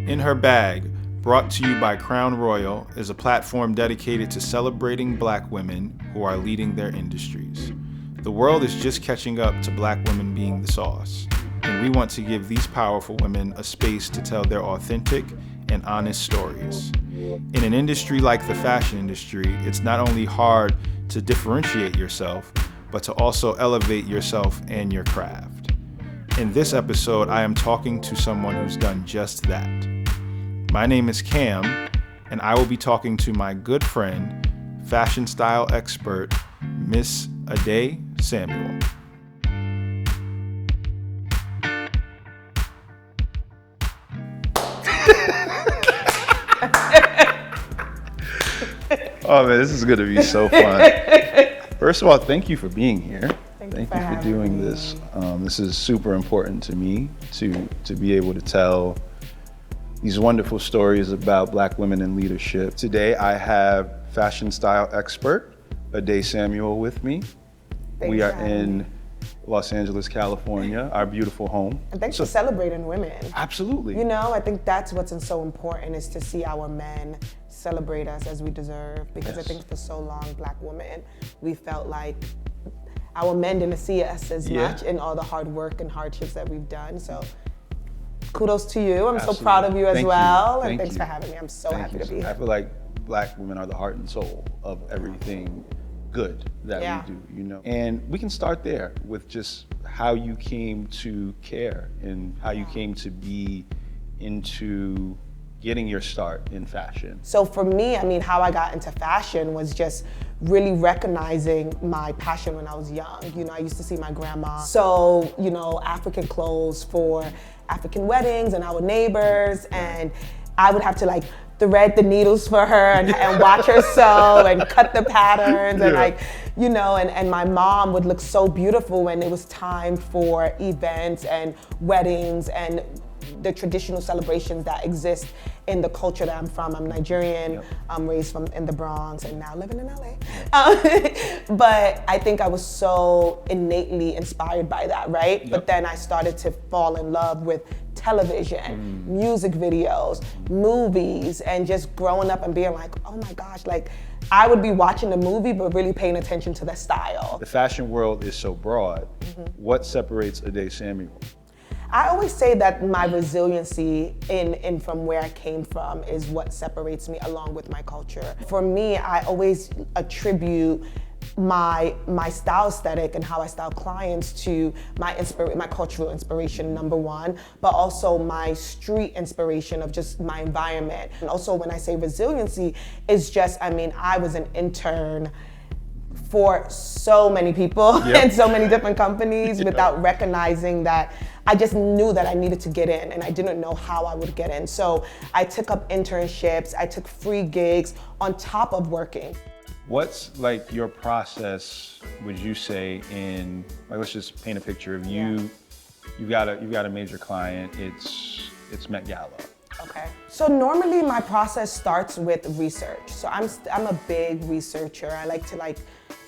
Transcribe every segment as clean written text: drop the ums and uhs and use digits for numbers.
In Her Bag, brought to you by Crown Royal, is a platform dedicated to celebrating Black women who are leading their industries. The world is just catching up to Black women being the sauce, and we want to give these powerful women a space to tell their authentic and honest stories. In an industry like the fashion industry, it's not only hard to differentiate yourself, but to also elevate yourself and your craft. In this episode, I am talking to someone who's done just that. My name is Cam, and I will be talking to my good friend, fashion style expert, Miss Ade Samuel. Oh man, this is going to be so fun. First of all, thank you for being here. Thank you for doing this. This is super important to me to be able to tell these wonderful stories about Black women in leadership. Today I have fashion style expert Ade Samuel with me. We are in Los Angeles, California, our beautiful home. And thanks for celebrating women. Absolutely. You know, I think that's what's so important, is to see our men celebrate us as we deserve. Because I think for so long, Black women, we felt like our men didn't see us as much in all the hard work and hardships that we've done. So kudos to you. I'm so proud of you as well. And thanks for having me. I'm so happy to be here. I feel like Black women are the heart and soul of everything good that we do, you know. And we can start there with just how you came to care and how you came to be into getting your start in fashion. So for me, I mean, how I got into fashion was just really recognizing my passion when I was young. You know, I used to see my grandma sew, you know, African clothes for African weddings and our neighbors, and I would have to like thread the needles for her and watch her sew and cut the patterns and like, you know, and my mom would look so beautiful when it was time for events and weddings and the traditional celebrations that exist in the culture that I'm from. I'm Nigerian, I'm raised in the Bronx and now living in LA. But I think I was so innately inspired by that, right? But then I started to fall in love with television, music videos, movies, and just growing up and being like, oh my gosh, like I would be watching the movie but really paying attention to the style. The fashion world is so broad. What separates Ade Samuel? I always say that my resiliency in from where I came from is what separates me along with my culture. For me, I always attribute my style aesthetic and how I style clients to my cultural inspiration, number one, but also my street inspiration of just my environment. And also when I say resiliency, it's just, I mean, I was an intern for so many people and so many different companies without recognizing that I just knew that I needed to get in and I didn't know how I would get in. So I took up internships, I took free gigs on top of working. What's like your process, would you say, in, like, let's just paint a picture of you, you've got a major client, it's Met Gala. Okay. So normally my process starts with research. So I'm a big researcher. I like to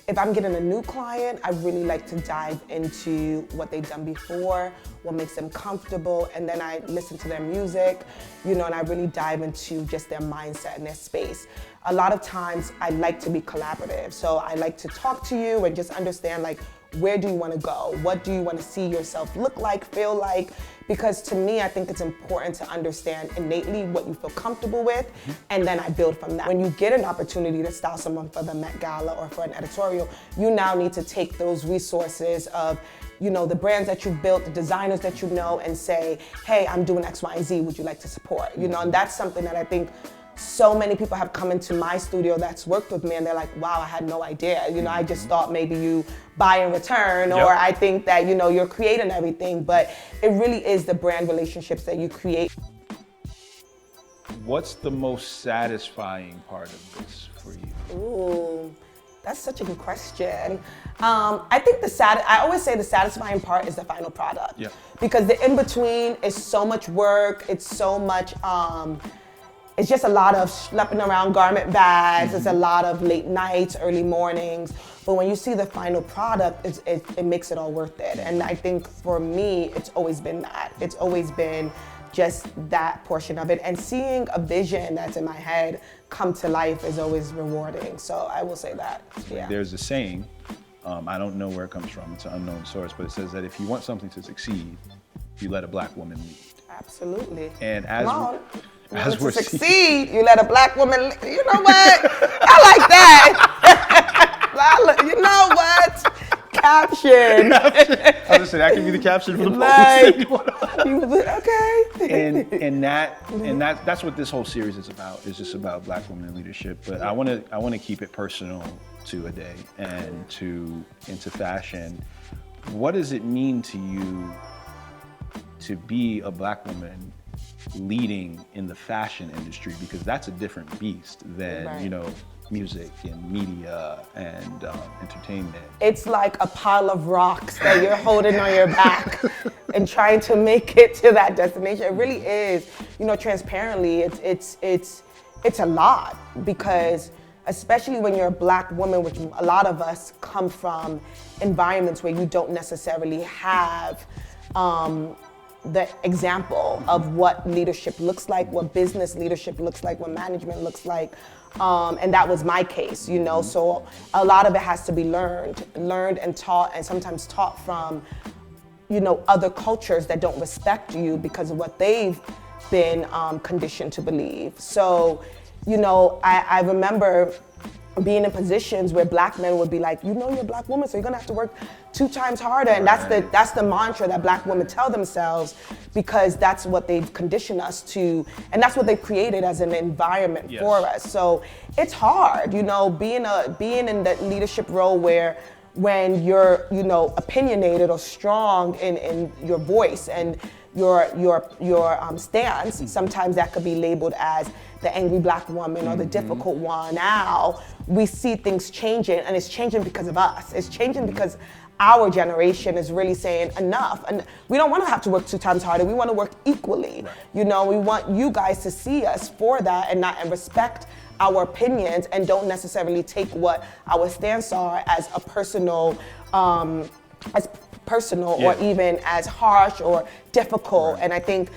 if I'm getting a new client, I really like to dive into what they've done before, what makes them comfortable, and then I listen to their music, you know, and I really dive into just their mindset and their space. A lot of times I like to be collaborative. So I like to talk to you and just understand, like, where do you want to go? What do you want to see yourself look like, feel like? Because to me, I think it's important to understand innately what you feel comfortable with, and then I build from that. When you get an opportunity to style someone for the Met Gala or for an editorial, you now need to take those resources of, you know, the brands that you built, the designers that you know, and say, hey, I'm doing X, Y, and Z, would you like to support? You know, and that's something that I think so many people have come into my studio that's worked with me and they're like, wow, I had no idea. You know, I just thought maybe you buy and return, or I think that, you know, you're creating everything, but it really is the brand relationships that you create. What's the most satisfying part of this for you? Ooh, that's such a good question. I think I always say the satisfying part is the final product. Because the in-between is so much work, it's so much, it's just a lot of schlepping around garment bags. It's a lot of late nights, early mornings. But when you see the final product, it makes it all worth it. And I think for me, it's always been that. It's always been just that portion of it. And seeing a vision that's in my head come to life is always rewarding. So I will say that, yeah. There's a saying, I don't know where it comes from, it's an unknown source, but it says that if you want something to succeed, you let a black woman lead. Absolutely. And as we're succeed, you let a black woman lead. You know what? I like that. You know what? Caption. I was saying that could be the caption for the post. Okay. And that's what this whole series is about. It's just about black women in leadership. But I want to keep it personal to Ade and into fashion. What does it mean to you to be a black woman leading in the fashion industry? Because that's a different beast than, you know, music and media and entertainment. It's like a pile of rocks that you're holding on your back and trying to make it to that destination. It really is, you know, transparently, it's a lot, because especially when you're a black woman, which a lot of us come from environments where you don't necessarily have the example of what leadership looks like, what business leadership looks like, what management looks like. And that was my case, you know, so a lot of it has to be learned and taught, and sometimes taught from, you know, other cultures that don't respect you because of what they've been conditioned to believe. So, you know, I remember being in positions where black men would be like, you know, you're a black woman, so you're gonna have to work 2 times harder. And that's the mantra that black women tell themselves, because that's what they've conditioned us to, and that's what they've created as an environment for us. So it's hard, you know, being in that leadership role where when you're, you know, opinionated or strong in your voice and your stance, sometimes that could be labeled as the angry black woman or the difficult one. Now we see things changing, and it's changing because of us. It's changing because our generation is really saying enough, and we don't want to have to work 2 times harder. We want to work equally. You know, we want you guys to see us for that and respect our opinions, and don't necessarily take what our stance are as a personal, or even as harsh or difficult. And I think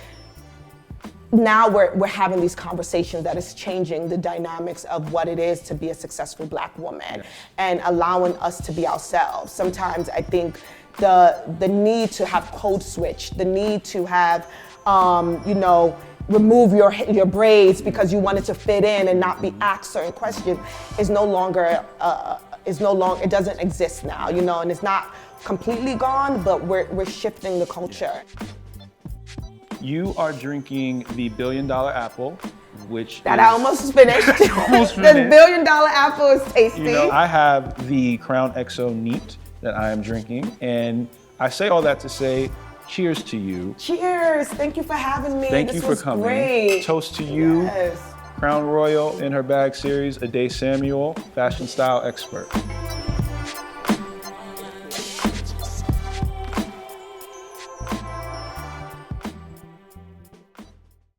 now we're having these conversations that is changing the dynamics of what it is to be a successful black woman, and allowing us to be ourselves. Sometimes I think the need to have code switch, the need to have, you know, remove your braids because you wanted to fit in and not be asked certain questions is no longer, it doesn't exist now, you know, and it's not completely gone, but we're shifting the culture. You are drinking the $1 Billion Apple, which I almost finished. The $1 Billion Apple is tasty. You know, I have the Crown XO Neat that I am drinking, and I say all that to say, cheers to you. Cheers! Thank you for having me. Thank you for coming. Great. Toast to you. Yes. Crown Royal in her bag series, Ade Samuel, fashion style expert.